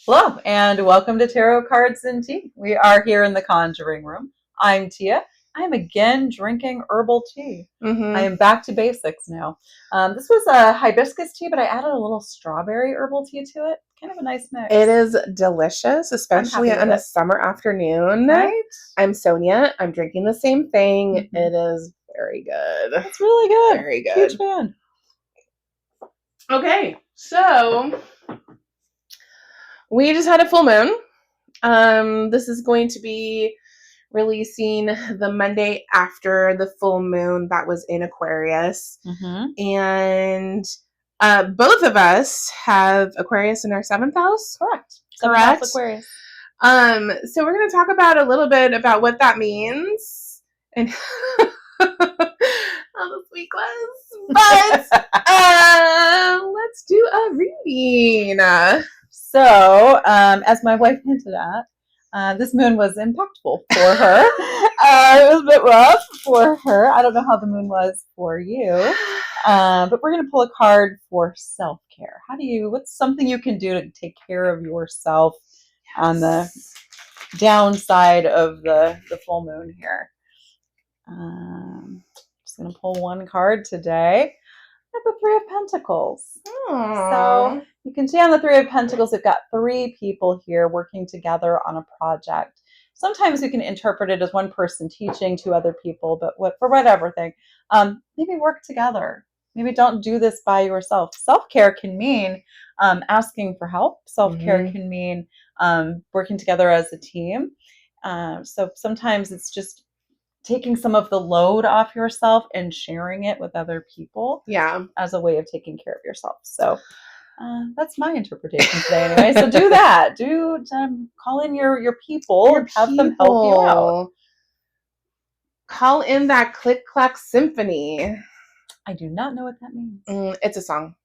Hello, and welcome to Tarot Cards and Tea. We are here in the Conjuring Room. I'm Tia. I am again drinking herbal tea. I am back to basics now. This was a hibiscus tea, but I added a little strawberry herbal tea to it. Kind of a nice mix. It is delicious, especially on a summer afternoon. Right? I'm Sonia. I'm drinking the same thing. It is very good. It's really good. Very good. Huge fan. Okay, so we just had a full moon. This is going to be releasing the Monday after the full moon that was in Aquarius. And both of us have Aquarius in our 7th house. Correct. 7th house Aquarius. So we're going to talk about a little bit about what that means and how this week was. But let's do a reading. So, as my wife hinted at, this moon was impactful for her. It was a bit rough for her. I don't know how the moon was for you. But we're going to pull a card for self-care. What's something you can do to take care of yourself on the downside of the full moon here? Just going to pull one card today. I have the Three of Pentacles. So you can see on the Three of Pentacles, we've got 3 people here working together on a project. Sometimes we can interpret it as one person teaching to other people, but for whatever thing, maybe work together. Maybe don't do this by yourself. Self-care can mean asking for help. Self-care can mean working together as a team. So sometimes it's just taking some of the load off yourself and sharing it with other people as a way of taking care of yourself. So that's my interpretation today anyway. So do that. Call in your people and have them help you out. Call in that click-clack symphony. I do not know what that means. It's a song.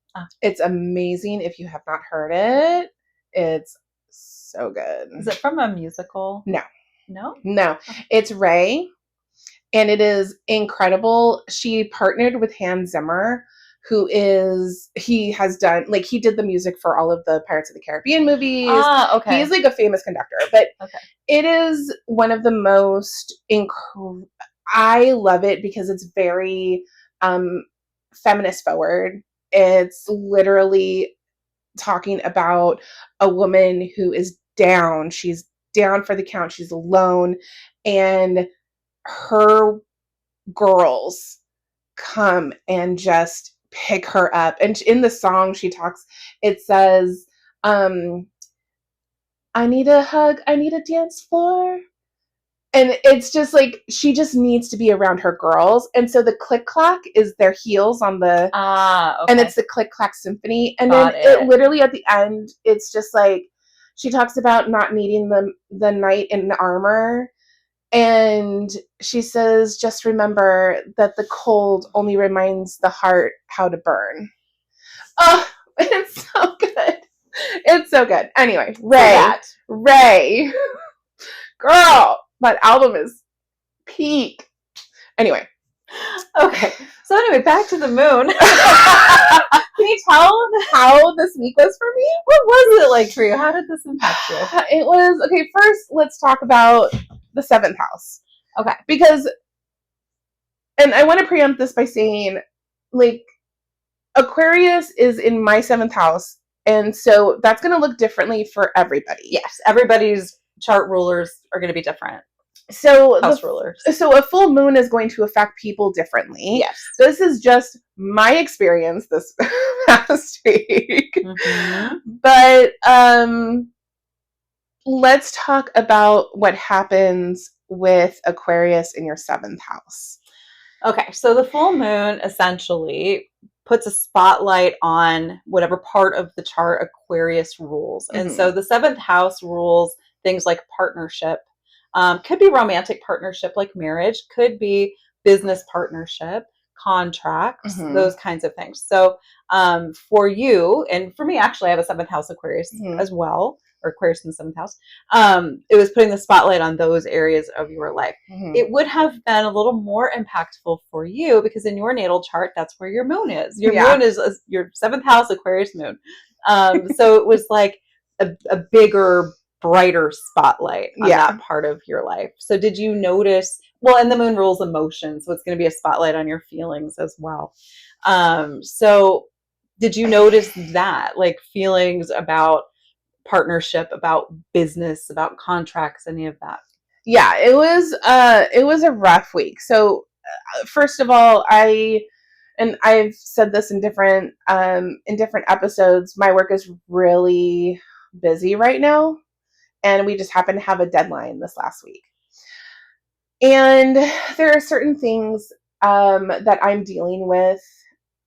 It's amazing. If you have not heard it, it's so good. Is it from a musical? No. No? No. It's Ray. And it is incredible. She partnered with Hans Zimmer, he did the music for all of the Pirates of the Caribbean movies. Okay. He's like a famous conductor, but it is one of the most I love it because it's very feminist forward. It's literally talking about a woman who is down. She's down for the count. She's alone, and her girls come and just pick her up. And in the song it says, I need a hug, I need a dance floor. And it's just like, she just needs to be around her girls. And so the click-clack is their heels on the, and it's the click-clack symphony. And then it literally at the end, it's just like, she talks about not needing the knight in armor. And she says, just remember that the cold only reminds the heart how to burn. Oh, it's so good. It's so good. Anyway, Ray. Girl, that album is peak. Anyway. Okay. So anyway, back to the moon. Can you tell how this week was for me? What was it like for you? How did this impact you? It was, okay, first let's talk about the 7th house. Okay. Because, and I want to preempt this by saying, like, Aquarius is in my 7th house. And so that's going to look differently for everybody. Yes. Everybody's chart rulers are going to be different. So house rulers. So a full moon is going to affect people differently. Yes. This is just my experience this past week. But let's talk about what happens with Aquarius in your 7th house. Okay, so the full moon essentially puts a spotlight on whatever part of the chart Aquarius rules. And so the 7th house rules things like partnership. Could be romantic partnership like marriage, could be business partnership, contracts, those kinds of things. So for you, and for me, actually, I have a 7th house Aquarius as well, or Aquarius in the 7th house. It was putting the spotlight on those areas of your life. It would have been a little more impactful for you because in your natal chart, that's where your moon is. Your moon is your 7th house Aquarius moon. So it was like, a bigger, brighter spotlight on Yeah. that part of your life. So did you notice, well, and the moon rules emotions, so it's going to be a spotlight on your feelings as well. So did you notice that, like feelings about partnership, about business, about contracts, any of that? Yeah, it was a rough week. So first of all, and I've said this in different episodes, my work is really busy right now, and we just happen to have a deadline this last week. And there are certain things that I'm dealing with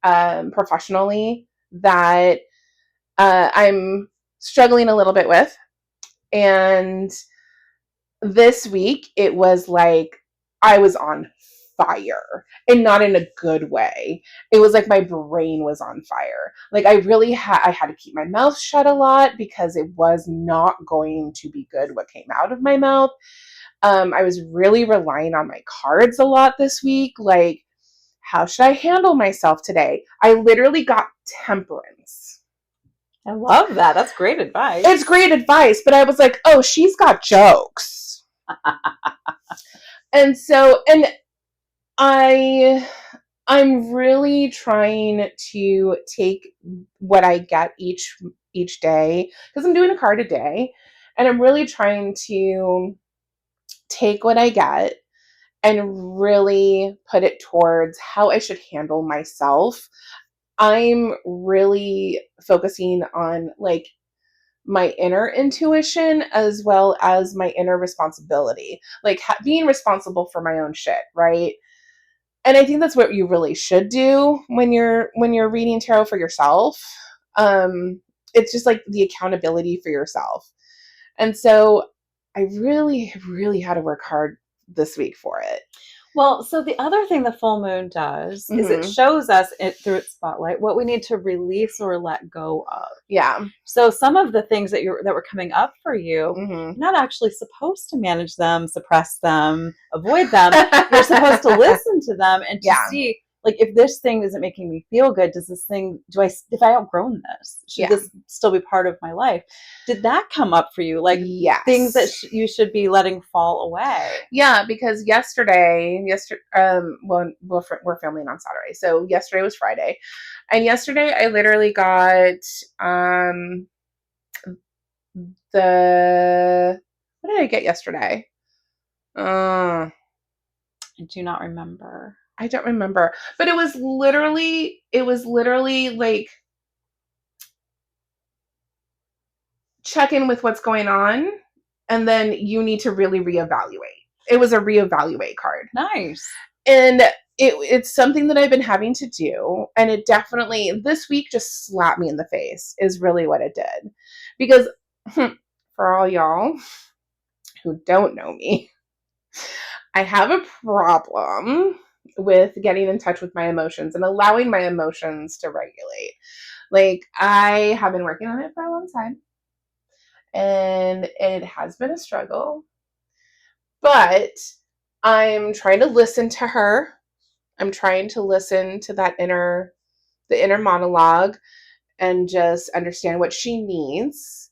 professionally that I'm struggling a little bit with. And this week, it was like I was on fire, and not in a good way. It was like my brain was on fire. Like I had to keep my mouth shut a lot because it was not going to be good what came out of my mouth. I was really relying on my cards a lot this week. Like, how should I handle myself today? I literally got temperance. I love that. That's great advice. It's great advice, but I was like, oh, she's got jokes. And so, and I'm really trying to take what I get each day, because I'm doing a card a day, and I'm really trying to take what I get and really put it towards how I should handle myself. I'm really focusing on like my inner intuition as well as my inner responsibility, like being responsible for my own shit, right? And I think that's what you really should do when you're reading tarot for yourself. It's just like the accountability for yourself. And so I really, really had to work hard this week for it. Well, so the other thing the full moon does is it shows us through its spotlight what we need to release or let go of. Yeah. So some of the things that were coming up for you, you're not actually supposed to manage them, suppress them, avoid them. You're supposed to listen to them and to see, like, if this thing isn't making me feel good, if I outgrown this, should this still be part of my life? Did that come up for you? Like, things that you should be letting fall away? Yeah, because yesterday, we're filming on Saturday, so yesterday was Friday, and yesterday I literally got what did I get yesterday? I do not remember. I don't remember, but it was literally like check in with what's going on, and then you need to really reevaluate. It was a reevaluate card. Nice. And it's something that I've been having to do, and it definitely this week just slapped me in the face is really what it did. Because for all y'all who don't know me, I have a problem with getting in touch with my emotions and allowing my emotions to regulate. Like, I have been working on it for a long time, and it has been a struggle, but I'm trying to listen to her. I'm trying to listen to the inner monologue, and just understand what she needs.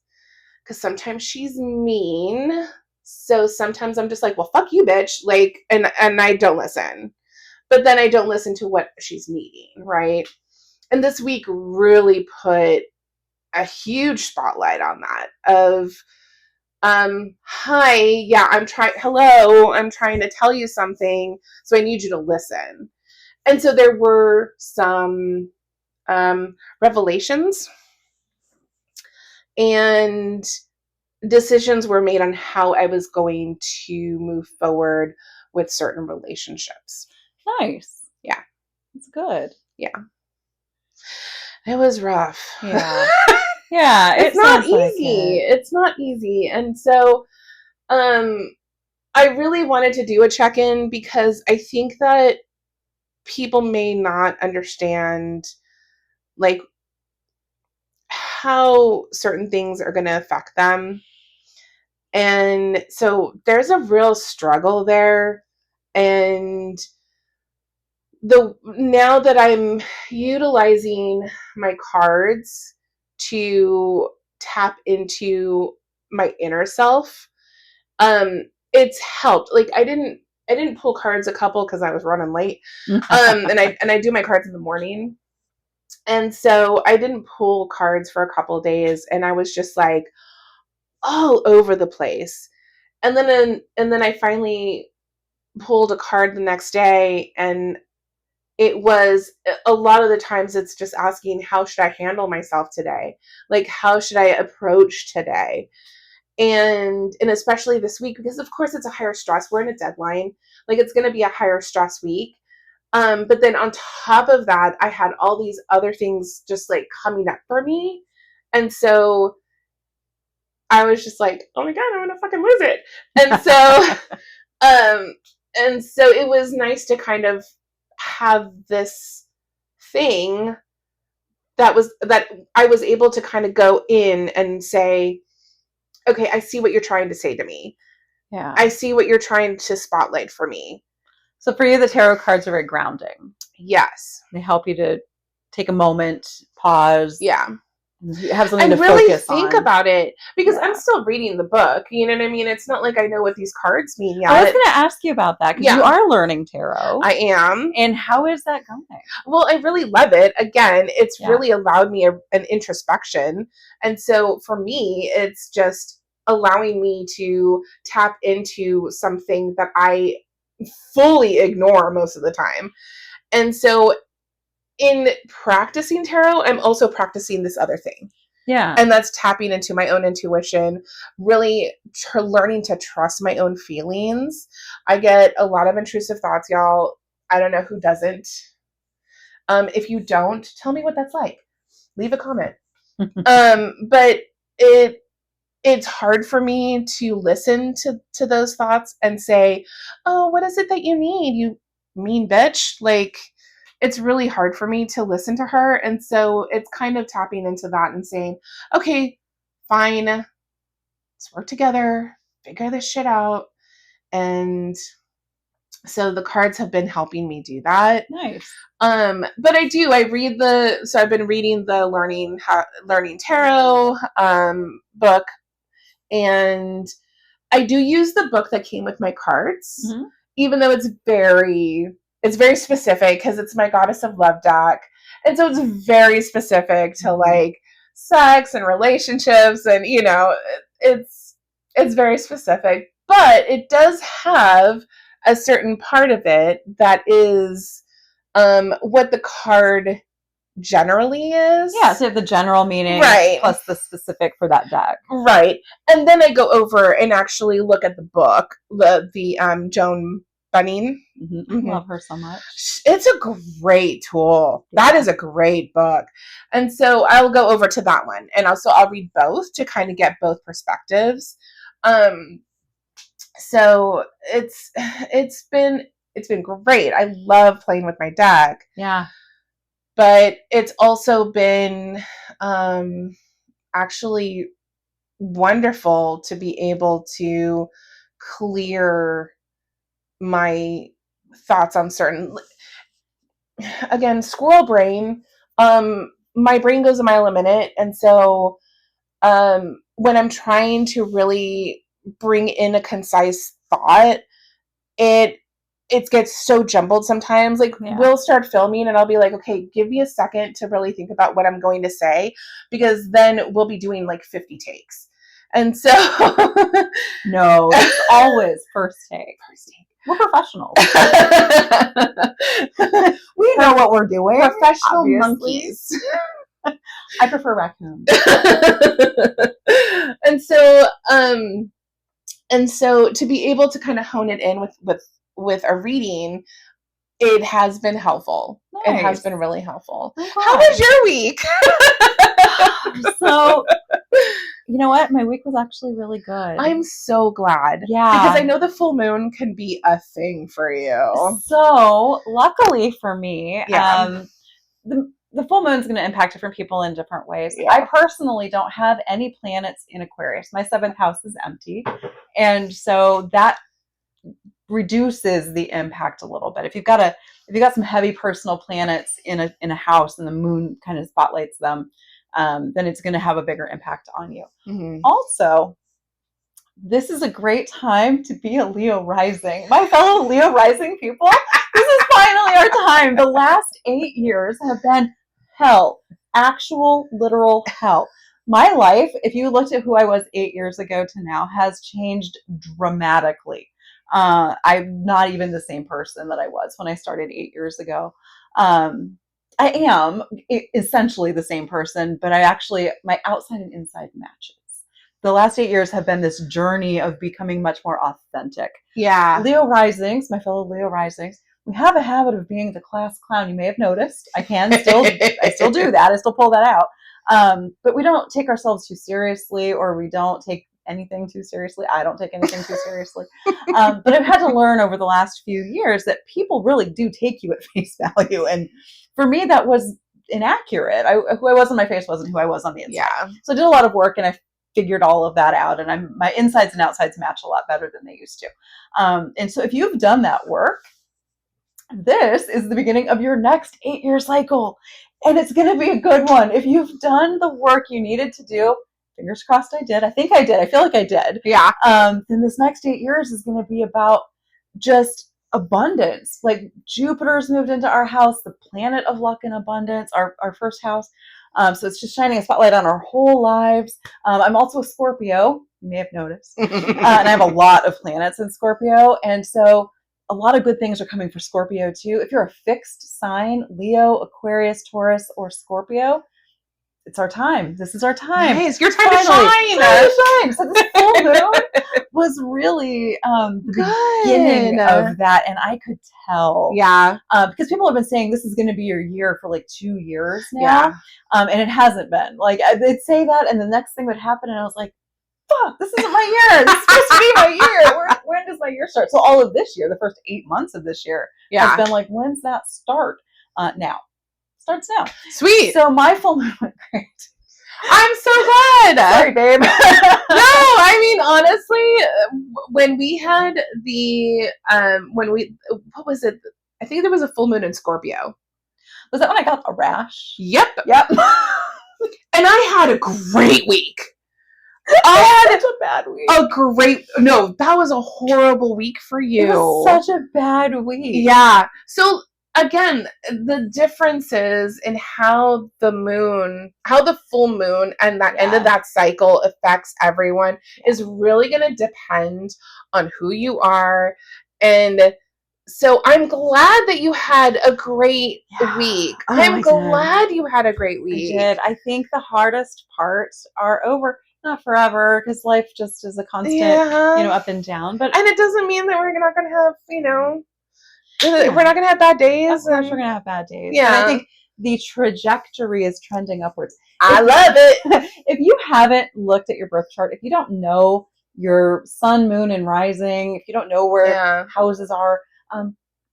Because sometimes she's mean. So sometimes I'm just like, well, fuck you, bitch. Like, and I don't listen. But then I don't listen to what she's needing, right? And this week really put a huge spotlight on that of, hi, yeah, hello, I'm trying to tell you something, so I need you to listen. And so there were some revelations, and decisions were made on how I was going to move forward with certain relationships. Nice. Yeah. That's good. Yeah. It was rough. Yeah. Yeah. It's not easy. It's not easy. And so I really wanted to do a check-in because I think that people may not understand like how certain things are going to affect them. And so there's a real struggle there. And now that I'm utilizing my cards to tap into my inner self, it's helped. Like I didn't pull cards a couple because I was running late. And I do my cards in the morning. And so I didn't pull cards for a couple days, and I was just like all over the place. And then I finally pulled a card the next day, and it was a lot of the times it's just asking, how should I handle myself today? Like, how should I approach today? And especially this week, because of course it's a higher stress. We're in a deadline. Like, it's going to be a higher stress week. But then on top of that, I had all these other things just like coming up for me. And so I was just like, oh my God, I'm going to fucking lose it. And so, and so it was nice to kind of have this thing that I was able to kind of go in and say, okay, I see what you're trying to say to me. Yeah. I see what you're trying to spotlight for me. So for you, the tarot cards are very grounding. Yes. They help you to take a moment, pause. Yeah. Have something I to really focus think on. about it because I'm still reading the book. You know what I mean? It's not like I know what these cards mean yet. I was going to ask you about that because you are learning tarot. I am. And how is that going? Well, I really love it. Again, it's really allowed me an introspection. And so for me, it's just allowing me to tap into something that I fully ignore most of the time. And so in practicing tarot, I'm also practicing this other thing. Yeah. And that's tapping into my own intuition, really learning to trust my own feelings. I get a lot of intrusive thoughts, y'all. I don't know who doesn't. If you don't, tell me what that's like. Leave a comment. But it's hard for me to listen to those thoughts and say, oh, what is it that you need, you mean bitch? Like, it's really hard for me to listen to her. And so it's kind of tapping into that and saying, okay, fine, let's work together, figure this shit out. And so the cards have been helping me do that. Nice. But I've been reading the Learning Tarot book, and I do use the book that came with my cards, even though it's very specific because it's my Goddess of Love deck. And so it's very specific to like sex and relationships, and you know, it's very specific, but it does have a certain part of it that is what the card generally is. Yeah, so you have the general meaning plus the specific for that deck. Right. And then I go over and actually look at the book, the Joan Bunning. I love her so much. It's a great tool. Yeah. That is a great book. And so I'll go over to that one, and also I'll read both to kind of get both perspectives. So it's been great. I love playing with my deck. Yeah. But it's also been actually wonderful to be able to clear my thoughts on certain, again, squirrel brain. My brain goes a mile a minute. And so when I'm trying to really bring in a concise thought, it gets so jumbled sometimes. Like, we'll start filming and I'll be like, okay, give me a second to really think about what I'm going to say, because then we'll be doing like 50 takes. And so no, it's always first take. We're professionals. We know what we're doing. Professional monkeys. I prefer raccoons. And so to be able to kind of hone it in with a reading, it has been helpful. Nice. It has been really helpful. How was your week? So, you know what? My week was actually really good. I'm so glad. Yeah. Because I know the full moon can be a thing for you. So, luckily for me, the full moon is going to impact different people in different ways. Yeah. I personally don't have any planets in Aquarius. My 7th house is empty. And so that reduces the impact a little bit. If you've got some heavy personal planets in a house and the moon kind of spotlights them, then it's going to have a bigger impact on you. Mm-hmm. Also, this is a great time to be a Leo rising. My fellow Leo rising people, this is finally our time. The last 8 years have been hell, actual literal hell. My life, if you looked at who I was 8 years ago to now, has changed dramatically. I'm not even the same person that I was when I started 8 years ago. I am essentially the same person, but my outside and inside matches. The last 8 years have been this journey of becoming much more authentic. Yeah. Leo risings, my fellow Leo risings, we have a habit of being the class clown. You may have noticed. I still do that. I still pull that out. But we don't take ourselves too seriously, or we don't take anything too seriously. I don't take anything too seriously. But I've had to learn over the last few years that people really do take you at face value. And for me, that was inaccurate. Who I was on my face wasn't who I was on the inside. Yeah. So I did a lot of work, and I figured all of that out, and my insides and outsides match a lot better than they used to. And so if you've done that work, this is the beginning of your next 8-year cycle, and it's going to be a good one. If you've done the work you needed to do, fingers crossed I did. I think I did. I feel like I did. Yeah. Then this next 8 years is going to be about just abundance. Like Jupiter's moved into our house, the planet of luck and abundance, our first house. So it's just shining a spotlight on our whole lives. I'm also a Scorpio, you may have noticed. And I have a lot of planets in Scorpio. And so a lot of good things are coming for Scorpio too. If you're a fixed sign, Leo, Aquarius, Taurus, or Scorpio, it's our time. This is our time. Nice. Your time to shine. Time to shine. So this full moon was really the beginning of that, and I could tell. Yeah. Because people have been saying this is going to be your year for like 2 years now. Yeah. And it hasn't been. Like they'd say that, and the next thing would happen, and I was like, fuck, this isn't my year. This is supposed to be my year. When does my year start? So all of this year, the first 8 months of this year, has been like, when's that start? Now. Starts now. Sweet. So my full moon went great. I'm so glad. Sorry, babe. No, I mean, honestly, when we had what was it? I think there was a full moon in Scorpio. Was that when I got a rash? Yep. And I had a great week. I had such a bad week. No, that was a horrible week for you. It was such a bad week. Yeah. So again, the differences in how the full moon and that end of that cycle affects everyone is really going to depend on who you are. And so I'm glad that you had a great week. I'm glad you had a great week. I did. I think the hardest parts are over. Not forever, because life just is a constant, up and down. And it doesn't mean that we're not going to have, we're not going to have bad days. Of course, we're going to have bad days. Yeah. And I think the trajectory is trending upwards. I love it. If you haven't looked at your birth chart, if you don't know your sun, moon, and rising, if you don't know where houses are,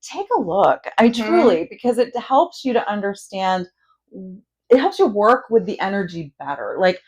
take a look. Truly, because it helps you to understand. It helps you work with the energy better. Like,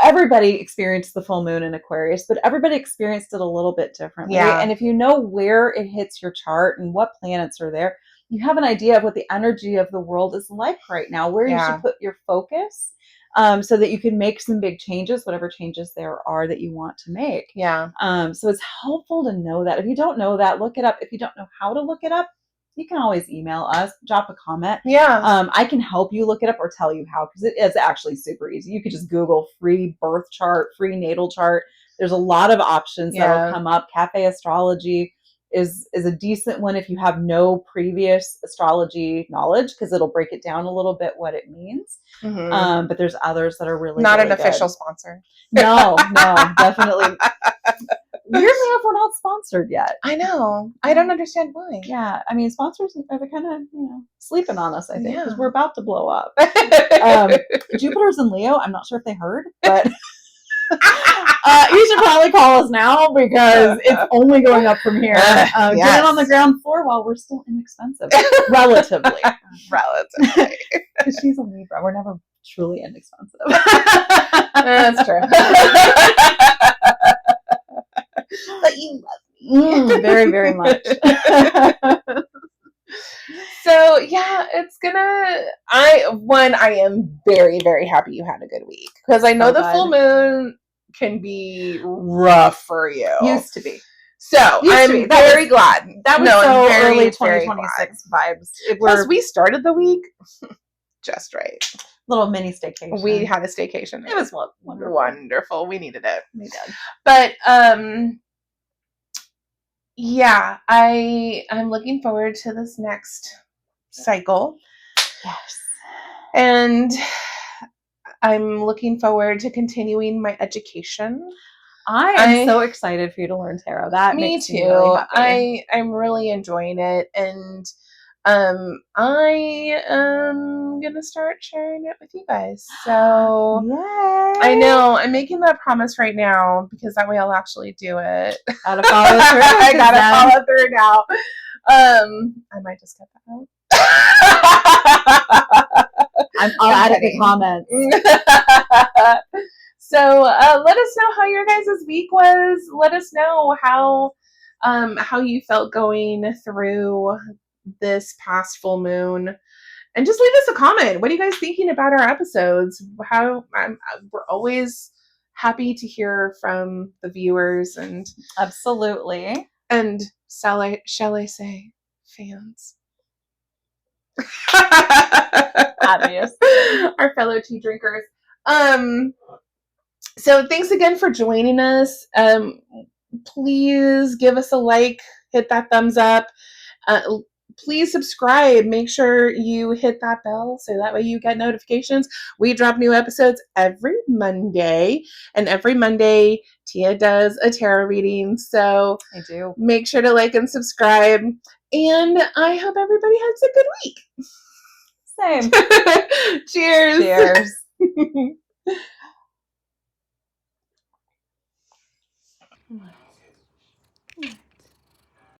everybody experienced the full moon in Aquarius, but everybody experienced it a little bit differently. Yeah. And if you know where it hits your chart and what planets are there, you have an idea of what the energy of the world is like right now, where you should put your focus, so that you can make some big changes, whatever changes there are that you want to make. Yeah. So it's helpful to know that. If you don't know that, look it up. If you don't know how to look it up, you can always email us, drop a comment. Yeah. I can help you look it up or tell you how, because it is actually super easy. You could just Google free birth chart, free natal chart. There's a lot of options that will come up. Cafe Astrology is a decent one if you have no previous astrology knowledge, because it'll break it down a little bit what it means. Mm-hmm. But there's others that are really not really an good. Official sponsor. No, definitely. Weirdly enough, we're not sponsored yet. I know. I don't understand why. Yeah, I mean, sponsors are kind of sleeping on us, I think, because we're about to blow up. Jupiter's in Leo. I'm not sure if they heard, but you should probably call us now, because it's only going up from here. Get it on the ground floor while we're still inexpensive, relatively. Because she's a Libra. We're never truly inexpensive. That's true. But you love me very, very much. So yeah, it's gonna I am very, very happy you had a good week, because I know So the good. full moon can be rough for you. Used to be. So I'm very glad. That was so early 2026 vibes. Plus, we started the week just right. Little mini staycation. We had a staycation. It was wonderful. Wonderful. We needed it. We did. But yeah, I'm looking forward to this next cycle. Yes. And I'm looking forward to continuing my education. I am so excited for you to learn tarot. That makes me really happy. I'm really enjoying it, and I am gonna start sharing it with you guys. So yay. I know I'm making that promise right now, because that way I'll actually do it. Gotta follow through. I gotta follow through now. I might just get that out. I'll add it in the comments. So let us know how your guys' week was. Let us know how you felt going through this past full moon, and just leave us a comment. What are you guys thinking about our episodes? We're always happy to hear from the viewers, and absolutely. And shall I say, fans. Obvious. Our fellow tea drinkers. So thanks again for joining us. Please give us a like, hit that thumbs up. Please subscribe. Make sure you hit that bell so that way you get notifications. We drop new episodes every Monday, and every Monday Tia does a tarot reading. So I do. Make sure to like and subscribe. And I hope everybody has a good week. Same. Cheers. Cheers.